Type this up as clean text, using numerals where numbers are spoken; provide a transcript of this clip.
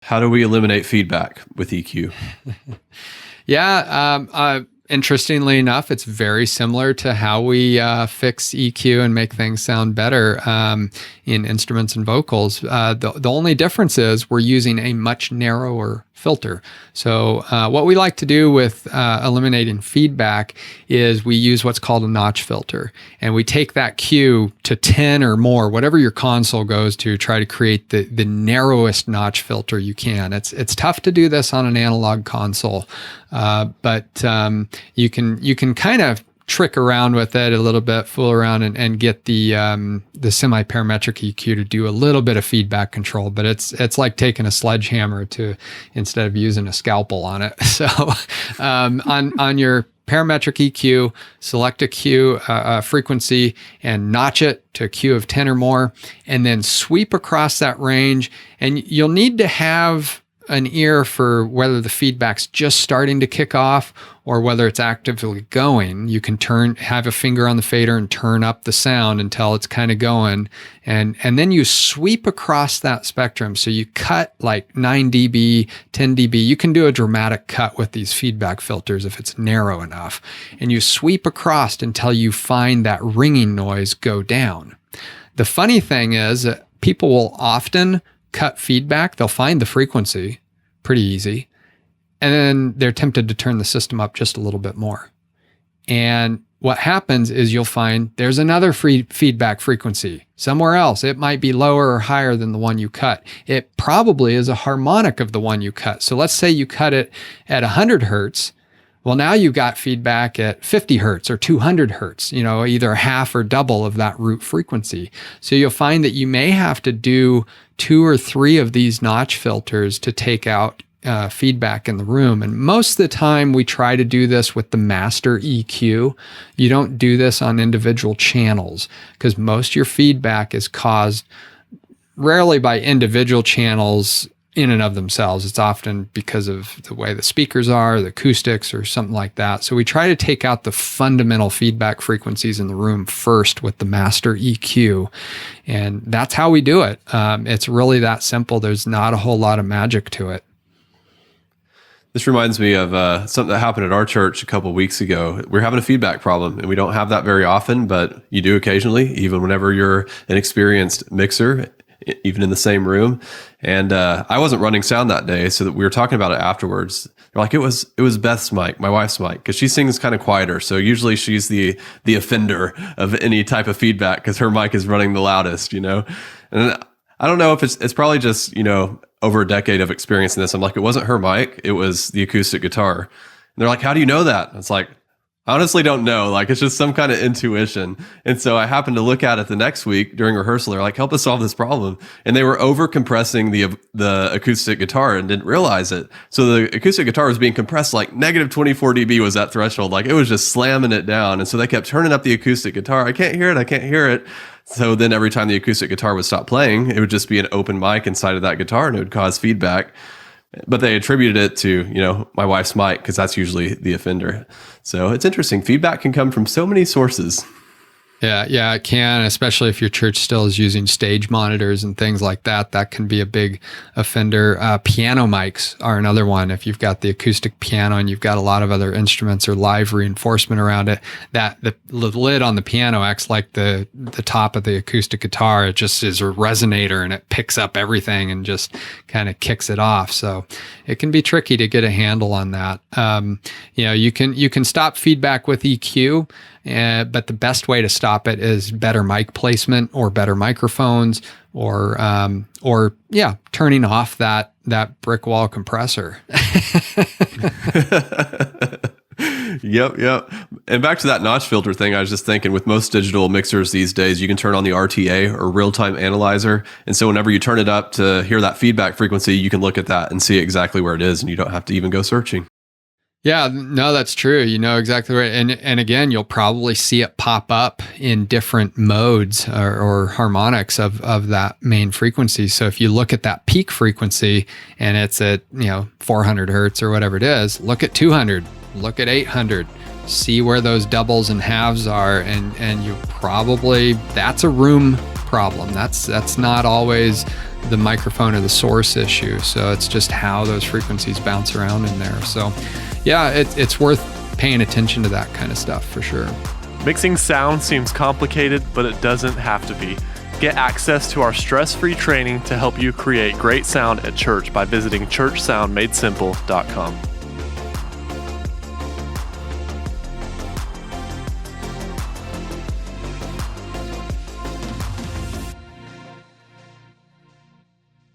How do we eliminate feedback with EQ? Interestingly enough, it's very similar to how we fix EQ and make things sound better in instruments and vocals. The only difference is we're using a much narrower filter. So what we like to do with eliminating feedback is we use what's called a notch filter. And we take that cue to 10 or more, whatever your console goes to, try to create the narrowest notch filter you can. It's tough to do this on an analog console, but you can kind of trick around with it a little bit, fool around and get the semi-parametric EQ to do a little bit of feedback control, but it's like taking a sledgehammer instead of using a scalpel on it. So on your parametric EQ, select a Q frequency and notch it to a Q of 10 or more, and then sweep across that range. And you'll need to have an ear for whether the feedback's just starting to kick off or whether it's actively going. You can have a finger on the fader and turn up the sound until it's kind of going. And then you sweep across that spectrum. So you cut like 9 dB, 10 dB. You can do a dramatic cut with these feedback filters if it's narrow enough. And you sweep across until you find that ringing noise go down. The funny thing is that people will often cut feedback. They'll find the frequency pretty easy, and then they're tempted to turn the system up just a little bit more. And what happens is you'll find there's another feedback frequency somewhere else. It might be lower or higher than the one you cut. It probably is a harmonic of the one you cut. So let's say you cut it at 100 hertz. Well, now you've got feedback at 50 hertz or 200 hertz, either half or double of that root frequency. So you'll find that you may have to do 2 or 3 of these notch filters to take out feedback in the room. And most of the time we try to do this with the master EQ. You don't do this on individual channels because most of your feedback is caused rarely by individual channels in and of themselves. It's often because of the way the speakers are, the acoustics, or something like that. So we try to take out the fundamental feedback frequencies in the room first with the master EQ. And that's how we do it. It's really that simple. There's not a whole lot of magic to it. This reminds me of something that happened at our church a couple of weeks ago. We're having a feedback problem, and we don't have that very often, but you do occasionally, even whenever you're an experienced mixer, even in the same room. And I wasn't running sound that day, so that we were talking about it afterwards. They're like, it was Beth's mic, my wife's mic, because she sings kind of quieter. So usually she's the offender of any type of feedback because her mic is running the loudest, And I don't know if it's probably just, over a decade of experience in this. I'm like, it wasn't her mic, it was the acoustic guitar. And they're like, how do you know that? It's like, I honestly don't know. Like, it's just some kind of intuition. And so I happened to look at it the next week during rehearsal. They're like, help us solve this problem. And they were over compressing the acoustic guitar and didn't realize it. So the acoustic guitar was being compressed like negative 24 dB was that threshold. Like, it was just slamming it down. And so they kept turning up the acoustic guitar. I can't hear it. So then every time the acoustic guitar would stop playing, it would just be an open mic inside of that guitar and it would cause feedback. But they attributed it to, my wife's mic because that's usually the offender. So it's interesting. Feedback can come from so many sources. Yeah, it can, especially if your church still is using stage monitors and things like that. That can be a big offender. Piano mics are another one. If you've got the acoustic piano and you've got a lot of other instruments or live reinforcement around it, that the lid on the piano acts like the top of the acoustic guitar. It just is a resonator and it picks up everything and just kind of kicks it off. So it can be tricky to get a handle on that. You can stop feedback with EQ. But the best way to stop it is better mic placement or better microphones or turning off that brick wall compressor. Yep. And back to that notch filter thing, I was just thinking with most digital mixers these days, you can turn on the RTA or real-time analyzer. And so whenever you turn it up to hear that feedback frequency, you can look at that and see exactly where it is, and you don't have to even go searching. Yeah, no, that's true. You know exactly right. And again, you'll probably see it pop up in different modes or harmonics of that main frequency. So if you look at that peak frequency and it's at 400 hertz or whatever it is, look at 200, look at 800, see where those doubles and halves are, and you probably, that's a room problem. That's not always the microphone or the source issue. So it's just how those frequencies bounce around in there. So yeah, it's worth paying attention to that kind of stuff for sure. Mixing sound seems complicated, but it doesn't have to be. Get access to our stress-free training to help you create great sound at church by visiting churchsoundmadesimple.com.